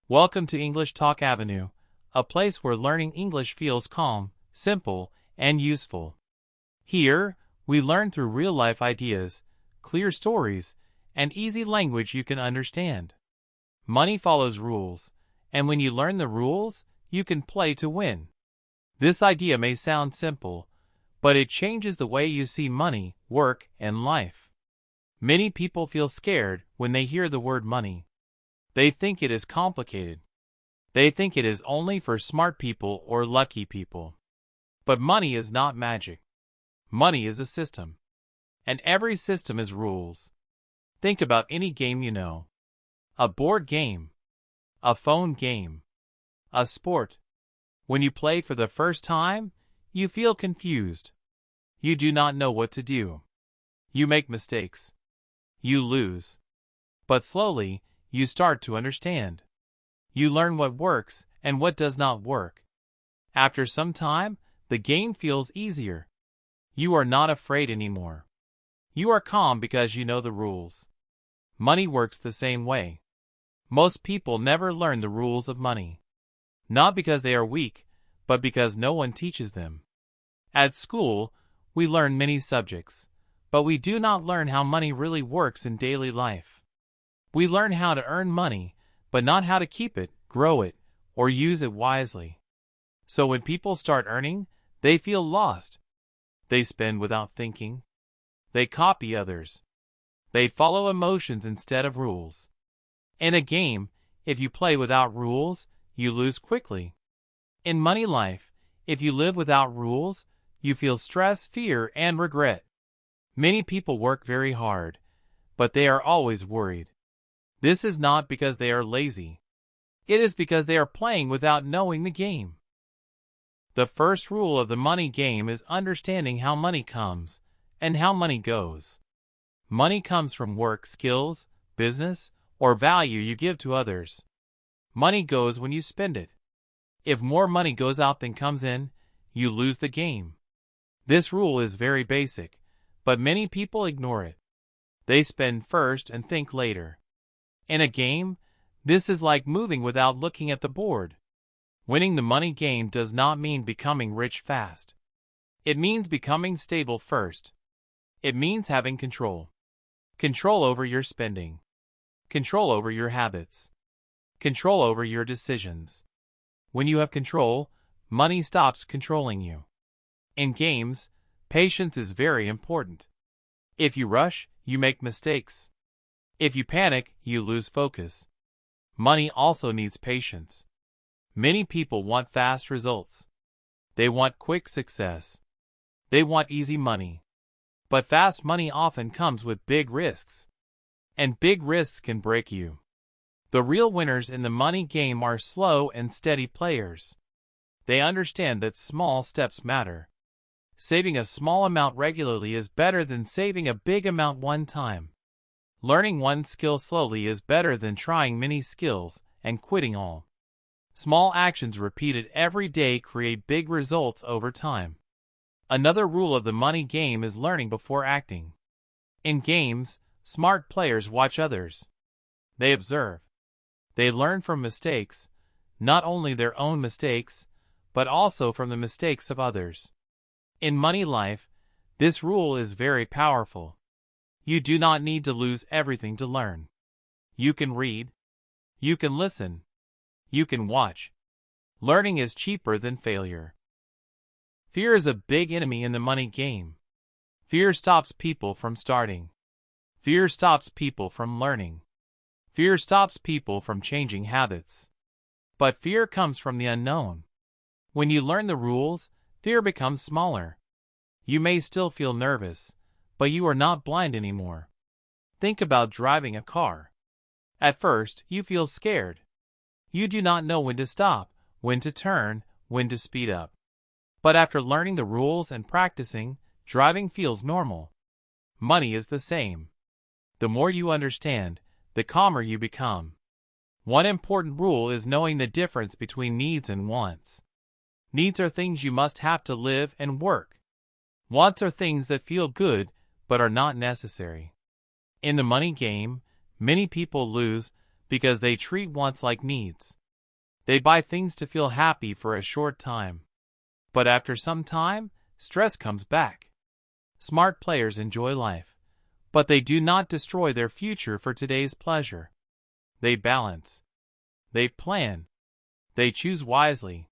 Welcome to English Talk Avenue, a place where learning English feels calm, simple, and useful. Here, we learn through real-life ideas, clear stories, and easy language you can understand. Money follows rules, and when you learn the rules, you can play to win. This idea may sound simple, but it changes the way you see money, work, and life. Many people feel scared when they hear the word money. They think it is complicated. They think it is only for smart people or lucky people. But money is not magic. Money is a system. And every system is rules. Think about any game you know. A board game. A phone game. A sport. When you play for the first time, you feel confused. You do not know what to do. You make mistakes. You lose. But slowly, you start to understand. You learn what works and what does not work. After some time, the game feels easier. You are not afraid anymore. You are calm because you know the rules. Money works the same way. Most people never learn the rules of money. Not because they are weak, but because no one teaches them. At school, we learn many subjects, but we do not learn how money really works in daily life. We learn how to earn money, but not how to keep it, grow it, or use it wisely. So when people start earning, they feel lost. They spend without thinking. They copy others. They follow emotions instead of rules. In a game, if you play without rules, you lose quickly. In money life, if you live without rules, you feel stress, fear, and regret. Many people work very hard, but they are always worried. This is not because they are lazy. It is because they are playing without knowing the game. The first rule of the money game is understanding how money comes and how money goes. Money comes from work, skills, business, or value you give to others. Money goes when you spend it. If more money goes out than comes in, you lose the game. This rule is very basic, but many people ignore it. They spend first and think later. In a game, this is like moving without looking at the board. Winning the money game does not mean becoming rich fast. It means becoming stable first. It means having control. Control over your spending. Control over your habits. Control over your decisions. When you have control, money stops controlling you. In games, patience is very important. If you rush, you make mistakes. If you panic, you lose focus. Money also needs patience. Many people want fast results. They want quick success. They want easy money. But fast money often comes with big risks. And big risks can break you. The real winners in the money game are slow and steady players. They understand that small steps matter. Saving a small amount regularly is better than saving a big amount one time. Learning one skill slowly is better than trying many skills and quitting all. Small actions repeated every day create big results over time. Another rule of the money game is learning before acting. In games, smart players watch others. They observe. They learn from mistakes, not only their own mistakes, but also from the mistakes of others. In money life, this rule is very powerful. You do not need to lose everything to learn. You can read. You can listen. You can watch. Learning is cheaper than failure. Fear is a big enemy in the money game. Fear stops people from starting. Fear stops people from learning. Fear stops people from changing habits. But fear comes from the unknown. When you learn the rules, fear becomes smaller. You may still feel nervous, but you are not blind anymore. Think about driving a car. At first, you feel scared. You do not know when to stop, when to turn, when to speed up. But after learning the rules and practicing, driving feels normal. Money is the same. The more you understand, the calmer you become. One important rule is knowing the difference between needs and wants. Needs are things you must have to live and work. Wants are things that feel good, but are not necessary. In the money game, many people lose because they treat wants like needs. They buy things to feel happy for a short time. But after some time, stress comes back. Smart players enjoy life, but they do not destroy their future for today's pleasure. They balance. They plan. They choose wisely.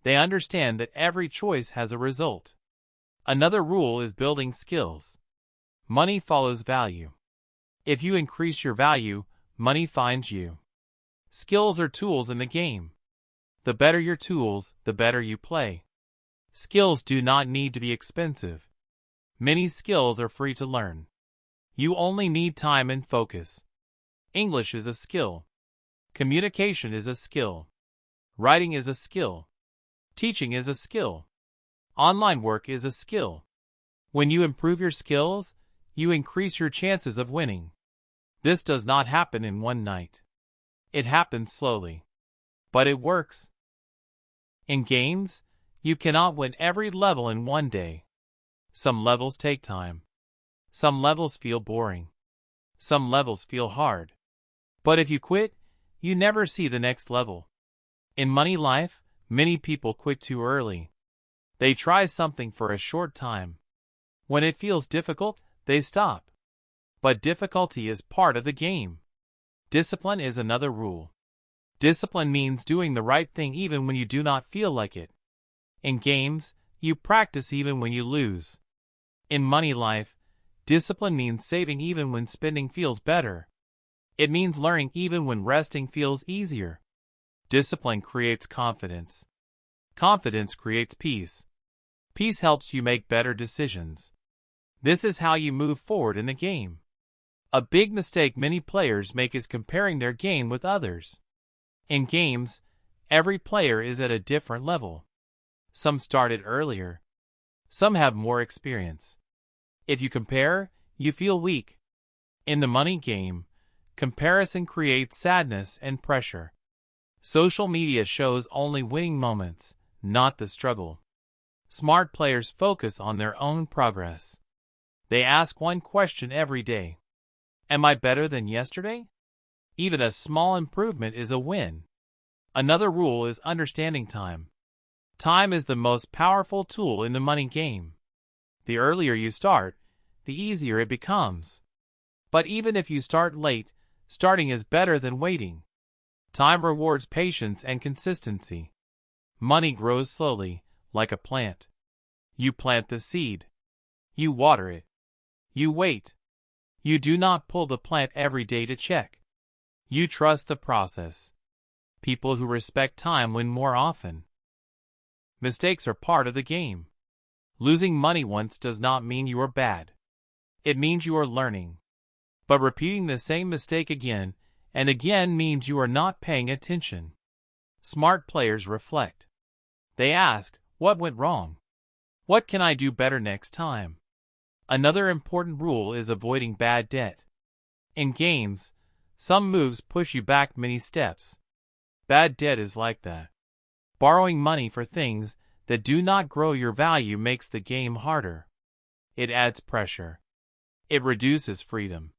They understand that every choice has a result. Another rule is building skills. Money follows value. If you increase your value, money finds you. Skills are tools in the game. The better your tools, the better you play. Skills do not need to be expensive. Many skills are free to learn. You only need time and focus. English is a skill. Communication is a skill. Writing is a skill. Teaching is a skill. Online work is a skill. When you improve your skills, you increase your chances of winning. This does not happen in one night. It happens slowly. But it works. In games, you cannot win every level in one day. Some levels take time. Some levels feel boring. Some levels feel hard. But if you quit, you never see the next level. In money life, many people quit too early. They try something for a short time. When it feels difficult, they stop. But difficulty is part of the game. Discipline is another rule. Discipline means doing the right thing even when you do not feel like it. In games, you practice even when you lose. In money life, discipline means saving even when spending feels better. It means learning even when resting feels easier. Discipline creates confidence. Confidence creates peace. Peace helps you make better decisions. This is how you move forward in the game. A big mistake many players make is comparing their game with others. In games, every player is at a different level. Some started earlier. Some have more experience. If you compare, you feel weak. In the money game, comparison creates sadness and pressure. Social media shows only winning moments, not the struggle. Smart players focus on their own progress. They ask one question every day. Am I better than yesterday? Even a small improvement is a win. Another rule is understanding time. Time is the most powerful tool in the money game. The earlier you start, the easier it becomes. But even if you start late, starting is better than waiting. Time rewards patience and consistency. Money grows slowly, like a plant. You plant the seed. You water it. You wait. You do not pull the plant every day to check. You trust the process. People who respect time win more often. Mistakes are part of the game. Losing money once does not mean you are bad. It means you are learning. But repeating the same mistake again and again means you are not paying attention. Smart players reflect. They ask, what went wrong? What can I do better next time? Another important rule is avoiding bad debt. In games, some moves push you back many steps. Bad debt is like that. Borrowing money for things that do not grow your value makes the game harder. It adds pressure. It reduces freedom.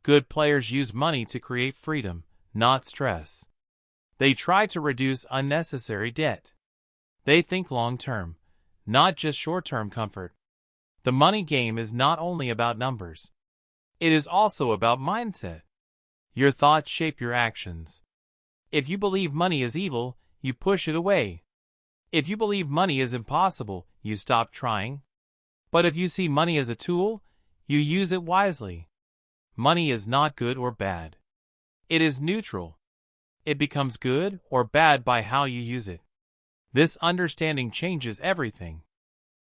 Good players use money to create freedom, not stress. They try to reduce unnecessary debt. They think long-term, not just short-term comfort. The money game is not only about numbers. It is also about mindset. Your thoughts shape your actions. If you believe money is evil, you push it away. If you believe money is impossible, you stop trying. But if you see money as a tool, you use it wisely. Money is not good or bad. It is neutral. It becomes good or bad by how you use it. This understanding changes everything.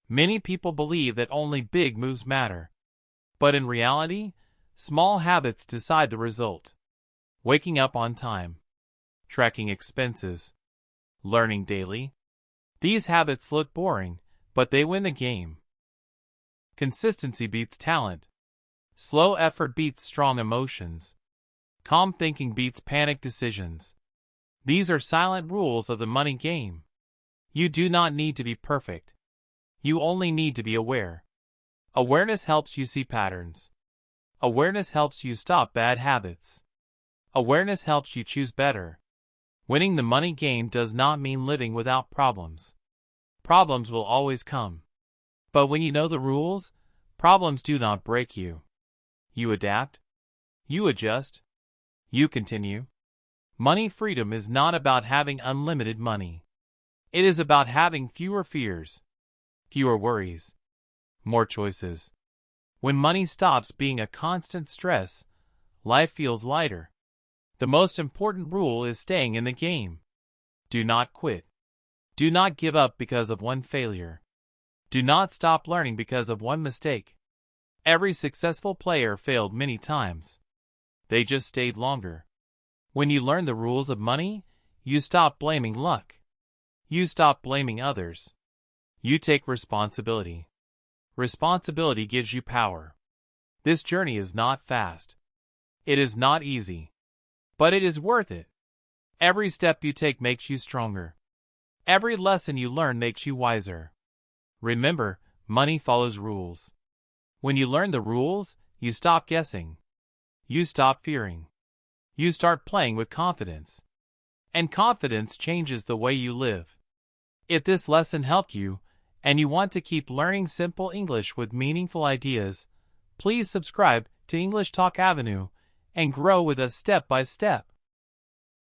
Many people believe that only big moves matter. But in reality, small habits decide the result. Waking up on time. Tracking expenses. Learning daily. These habits look boring, but they win the game. Consistency beats talent. Slow effort beats strong emotions. Calm thinking beats panic decisions. These are silent rules of the money game. You do not need to be perfect. You only need to be aware. Awareness helps you see patterns. Awareness helps you stop bad habits. Awareness helps you choose better. Winning the money game does not mean living without problems. Problems will always come. But when you know the rules, problems do not break you. You adapt. You adjust. You continue. Money freedom is not about having unlimited money. It is about having fewer fears, fewer worries, more choices. When money stops being a constant stress, life feels lighter. The most important rule is staying in the game. Do not quit. Do not give up because of one failure. Do not stop learning because of one mistake. Every successful player failed many times. They just stayed longer. When you learn the rules of money, you stop blaming luck. You stop blaming others. You take responsibility. Responsibility gives you power. This journey is not fast. It is not easy. But it is worth it. Every step you take makes you stronger. Every lesson you learn makes you wiser. Remember, money follows rules. When you learn the rules, you stop guessing. You stop fearing. You start playing with confidence. And confidence changes the way you live. If this lesson helped you, and you want to keep learning simple English with meaningful ideas, please subscribe to English Talk Avenue and grow with us step by step.